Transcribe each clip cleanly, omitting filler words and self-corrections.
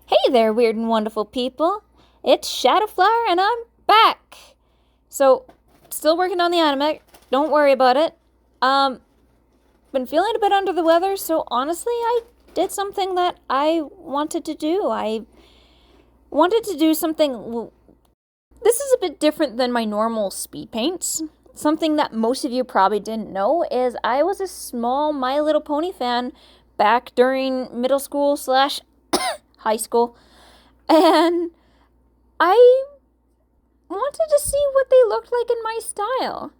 Hey there, weird and wonderful people. It's Shadowflower and I'm back. So, still working on the anime. Don't worry about it. Been feeling a bit under the weather, so honestly, I did something that I wanted to do. I wanted to do something. This is a bit different than my normal speed paints. Something that most of you probably didn't know is I was a small My Little Pony fan back during middle school / high school. And I wanted to see what they looked like in my style.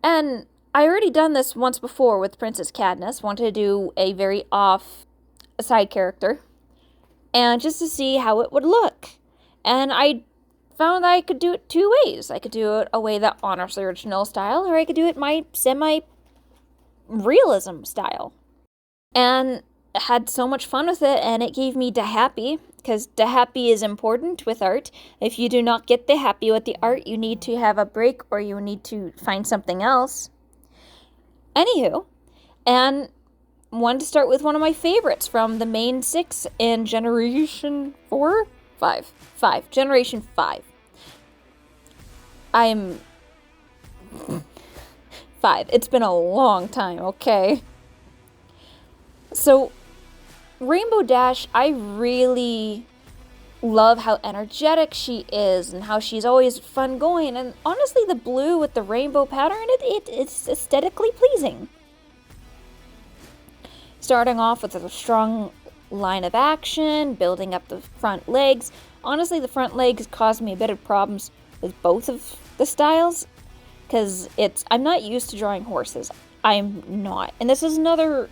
And I already done this once before with Princess Cadmus. Wanted to do a very off side character. And just to see how it would look. And I found that I could do it two ways. I could do it a way that honors the original style, or I could do it my semi-realism style. And had so much fun with it, and it gave me the happy, because the happy is important with art. If you do not get the happy with the art, you need to have a break, or you need to find something else. Anywho, and wanted to start with one of my favorites from the main 6 in Generation 4? 5. Generation 5. I'm 5. It's been a long time, okay? So, Rainbow Dash, I really love how energetic she is and how she's always fun going. And honestly, the blue with the rainbow pattern, it's aesthetically pleasing. Starting off with a strong line of action, building up the front legs. Honestly, the front legs caused me a bit of problems with both of the styles, because I'm not used to drawing horses. I'm not. And this is another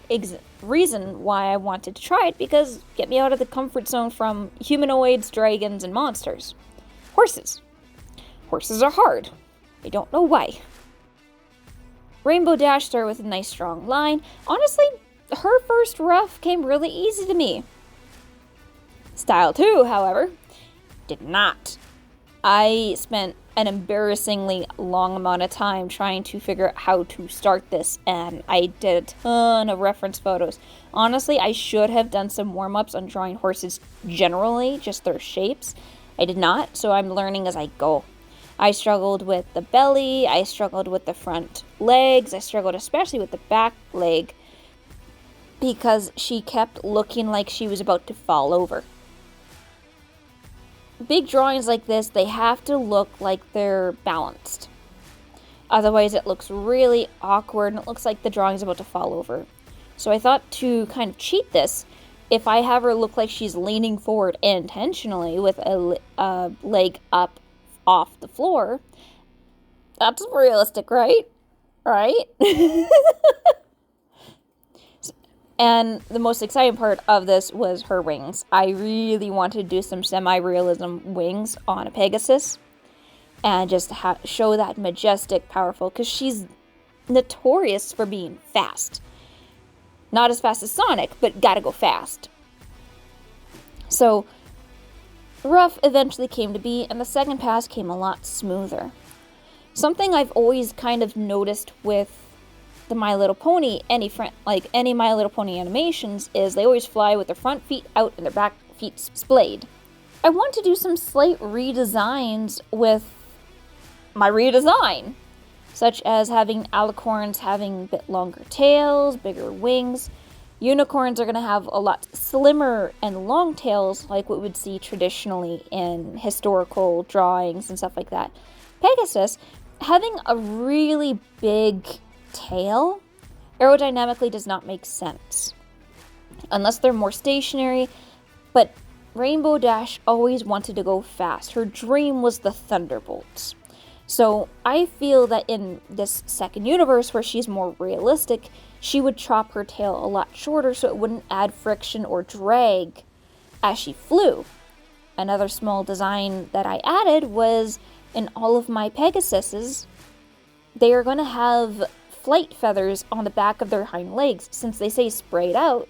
reason why I wanted to try it, because get me out of the comfort zone from humanoids, dragons, and monsters. Horses. Horses are hard. I don't know why. Rainbow Dash started with a nice strong line. Honestly, her first rough came really easy to me. Style 2, however, did not. I spent an embarrassingly long amount of time trying to figure out how to start this, and I did a ton of reference photos. Honestly, I should have done some warm-ups on drawing horses generally, just their shapes. I did not, so I'm learning as I go. I struggled with the belly, I struggled with the front legs, I struggled especially with the back leg, because she kept looking like she was about to fall over. Big drawings like this, they have to look like they're balanced. Otherwise, it looks really awkward and it looks like the drawing's about to fall over. So I thought to kind of cheat this, if I have her look like she's leaning forward intentionally with a leg up off the floor, that's realistic, right? Right? And the most exciting part of this was her wings. I really wanted to do some semi-realism wings on a Pegasus. And just show that majestic, powerful, because she's notorious for being fast. Not as fast as Sonic, but gotta go fast. So, rough eventually came to be, and the second pass came a lot smoother. Something I've always kind of noticed with the My Little Pony, any My Little Pony animations, is they always fly with their front feet out and their back feet splayed. I want to do some slight redesigns with my redesign, such as having alicorns having a bit longer tails, bigger wings. Unicorns are going to have a lot slimmer and long tails, like what we would see traditionally in historical drawings and stuff like that. Pegasus, having a really big tail aerodynamically does not make sense unless they're more stationary, but Rainbow Dash always wanted to go fast. Her dream was the Thunderbolts. So I feel that in this second universe where she's more realistic, she would chop her tail a lot shorter so it wouldn't add friction or drag as she flew. Another small design that I added was in all of my Pegasuses, they are going to have flight feathers on the back of their hind legs. Since they say splayed out,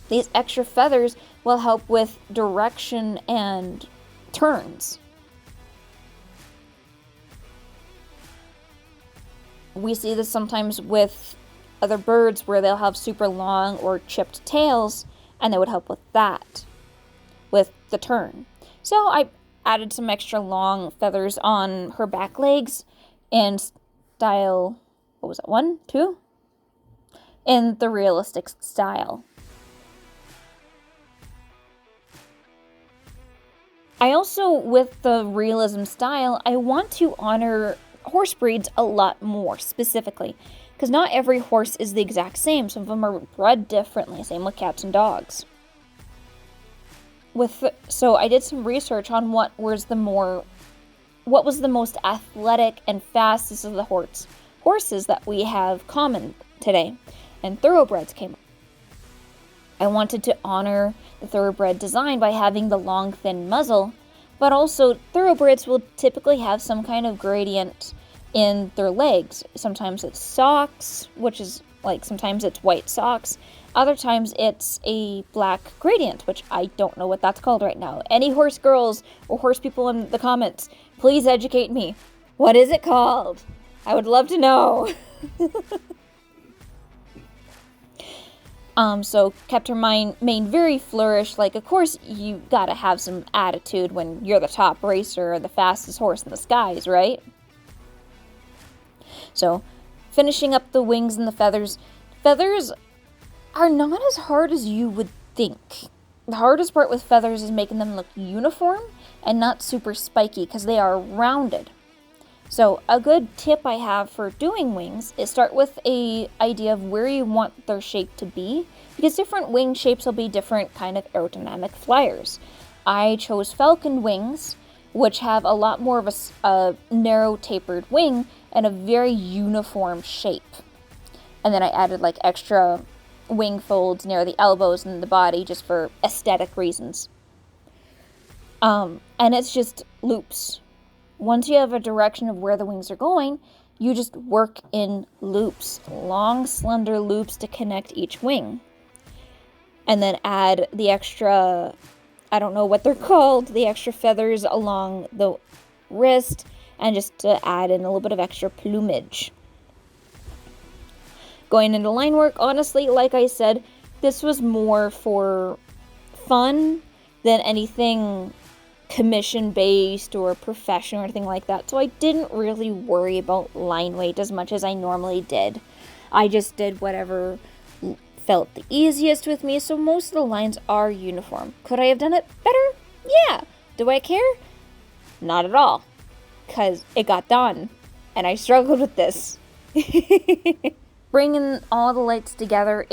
these extra feathers will help with direction and turns. We see this sometimes with other birds where they'll have super long or chipped tails, and that would help with that, with the turn. So I added some extra long feathers on her back legs in style, what was it, 1, 2? In the realistic style. I also, with the realism style, I want to honor horse breeds a lot more specifically, because not every horse is the exact same. Some of them are bred differently, same with cats and dogs. So I did some research on what was the most athletic and fastest of the horses that we have common today, and thoroughbreds came up. I wanted to honor the thoroughbred design by having the long, thin muzzle, but also thoroughbreds will typically have some kind of gradient in their legs. Sometimes it's socks, which is like sometimes it's white socks. Other times it's a black gradient, which I don't know what that's called right now. Any horse girls or horse people in the comments, please educate me. What is it called? I would love to know. So kept her mane very flourished. Like, of course, you gotta have some attitude when you're the top racer or the fastest horse in the skies, right? So, finishing up the wings and the feathers. Feathers are not as hard as you would think. The hardest part with feathers is making them look uniform and not super spiky because they are rounded. So a good tip I have for doing wings is start with an idea of where you want their shape to be, because different wing shapes will be different kind of aerodynamic flyers. I chose falcon wings, which have a lot more of a narrow tapered wing and a very uniform shape. And then I added like extra wing folds near the elbows and the body just for aesthetic reasons. And it's just loops. Once you have a direction of where the wings are going, you just work in loops, long, slender loops to connect each wing. And then add the extra, I don't know what they're called, the extra feathers along the wrist, and just to add in a little bit of extra plumage. Going into line work, honestly, like I said, this was more for fun than anything commission-based or professional or anything like that. So I didn't really worry about line weight as much as I normally did. I just did whatever felt the easiest with me, so most of the lines are uniform. Could I have done it better? Yeah. Do I care? Not at all. Because it got done. And I struggled with this. Bringing all the lights together,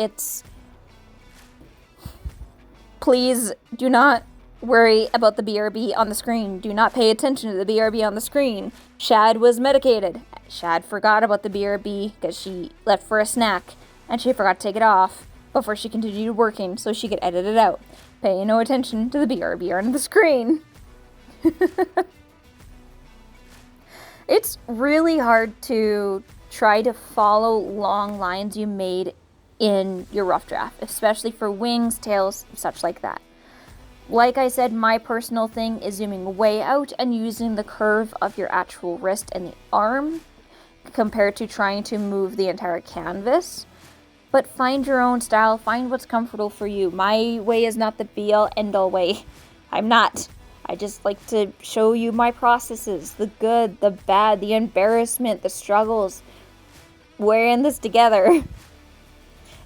please do not worry about the BRB on the screen. Do not pay attention to the BRB on the screen. Shad was medicated. Shad forgot about the BRB because she left for a snack and she forgot to take it off before she continued working so she could edit it out. Pay no attention to the BRB on the screen. It's really hard to try to follow long lines you made in your rough draft, especially for wings, tails, such like that. Like I said, my personal thing is zooming way out and using the curve of your actual wrist and the arm compared to trying to move the entire canvas. But find your own style, find what's comfortable for you. My way is not the be-all, end-all way. I'm not. I just like to show you my processes, the good, the bad, the embarrassment, the struggles. We're in this together.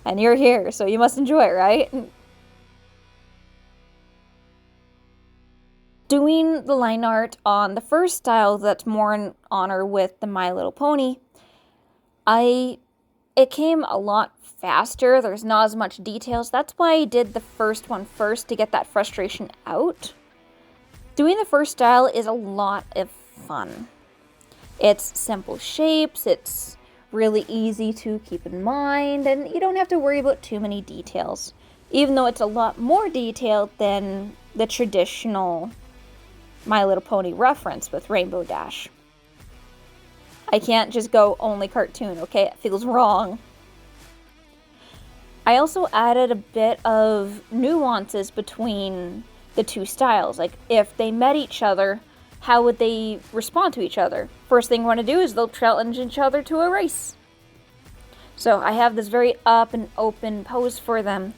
And you're here, so you must enjoy it, right? Doing the line art on the first style that's more in honor with the My Little Pony, it came a lot faster. There's not as much details. That's why I did the first one first to get that frustration out. Doing the first style is a lot of fun. It's simple shapes, it's really easy to keep in mind, and you don't have to worry about too many details. Even though it's a lot more detailed than the traditional My Little Pony reference with Rainbow Dash. I can't just go only cartoon, okay? It feels wrong. I also added a bit of nuances between the two styles. Like, if they met each other, how would they respond to each other? First thing I want to do is they'll challenge each other to a race. So I have this very up and open pose for them.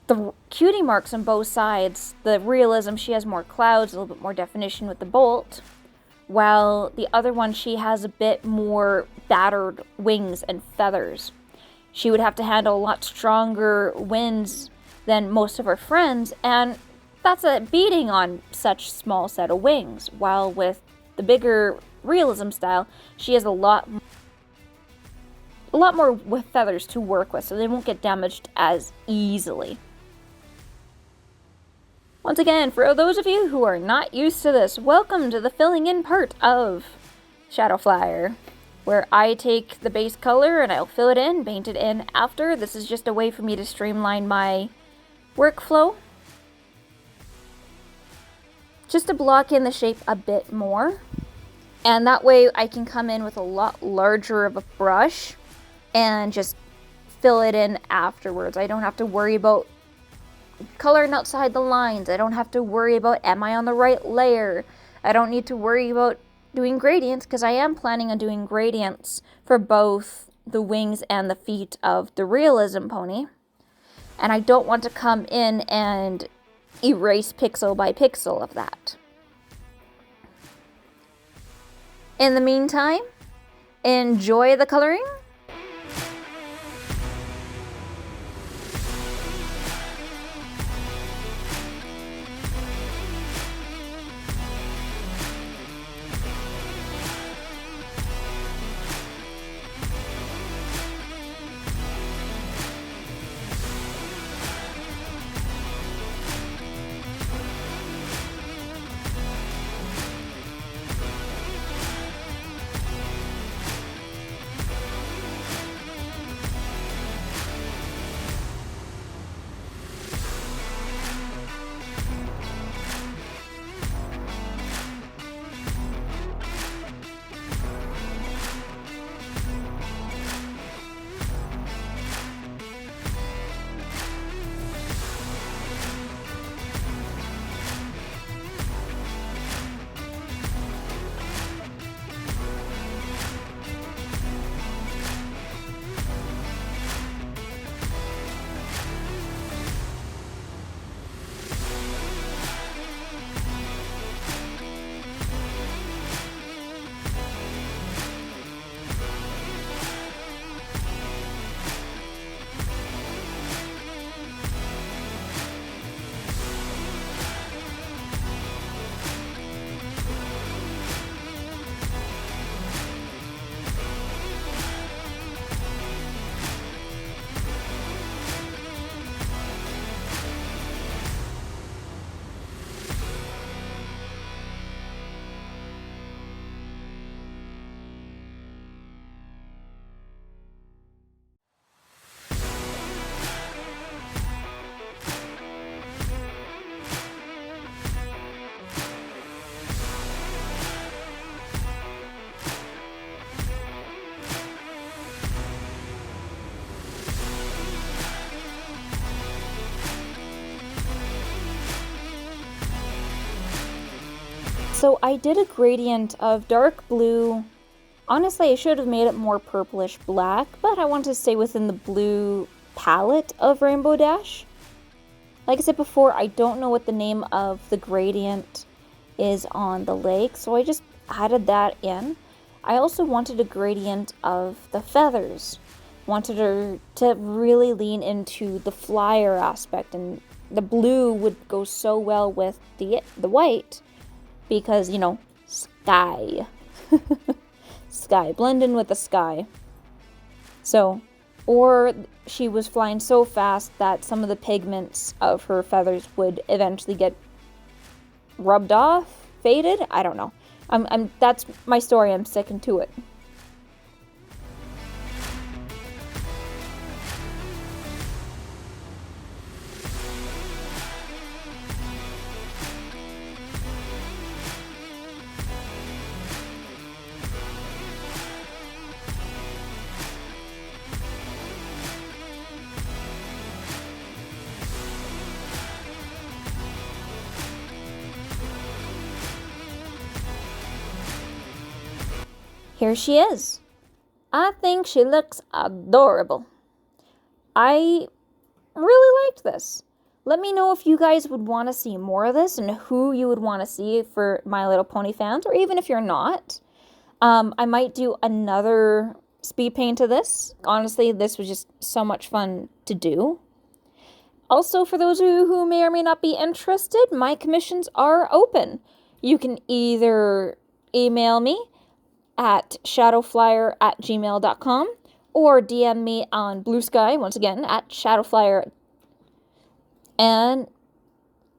the cutie marks on both sides. The realism, she has more clouds, a little bit more definition with the bolt, while the other one, she has a bit more battered wings and feathers. She would have to handle a lot stronger winds than most of her friends, and that's a beating on such small set of wings. While with the bigger realism style, she has a lot more with feathers to work with, so they won't get damaged as easily. Once again, for those of you who are not used to this, welcome to the filling in part of Shadow Flyer, where I take the base color and I'll fill it in, paint it in after. This is just a way for me to streamline my workflow, just to block in the shape a bit more, and that way I can come in with a lot larger of a brush and just fill it in afterwards. I don't have to worry about coloring outside the lines. I don't have to worry about, am I on the right layer? I don't need to worry about doing gradients, because I am planning on doing gradients for both the wings and the feet of the realism pony. And I don't want to come in and erase pixel by pixel of that. In the meantime, enjoy the coloring. So I did a gradient of dark blue. Honestly, I should have made it more purplish black, but I want to stay within the blue palette of Rainbow Dash. Like I said before, I don't know what the name of the gradient is on the lake, so I just added that in. I also wanted a gradient of the feathers. Wanted her to really lean into the flyer aspect, and the blue would go so well with the white, because, you know, sky. Sky, blend in with the sky. So, or she was flying so fast that some of the pigments of her feathers would eventually get rubbed off, faded. I don't know. That's my story. I'm sticking to it. Here she is. I think she looks adorable. I really liked this. Let me know if you guys would want to see more of this and who you would want to see for My Little Pony fans, or even if you're not. I might do another speed paint of this. Honestly, this was just so much fun to do. Also, for those of you who may or may not be interested, my commissions are open. You can either email me at shadowflyer@gmail.com or DM me on Blue Sky, once again, at shadowflyer. And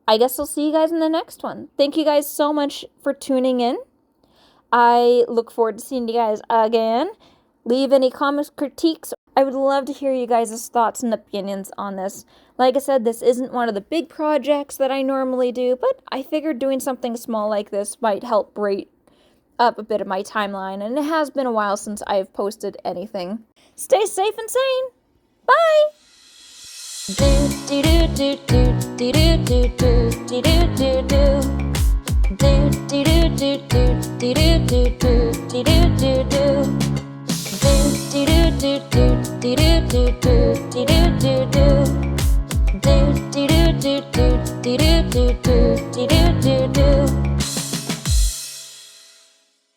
I guess I'll see you guys in the next one. Thank you guys so much for tuning in. I look forward to seeing you guys again. Leave any comments, critiques. I would love to hear you guys' thoughts and opinions on this. Like I said, this isn't one of the big projects that I normally do, but I figured doing something small like this might help break up a bit of my timeline, and it has been a while since I've posted anything. Stay safe and sane. Bye! Do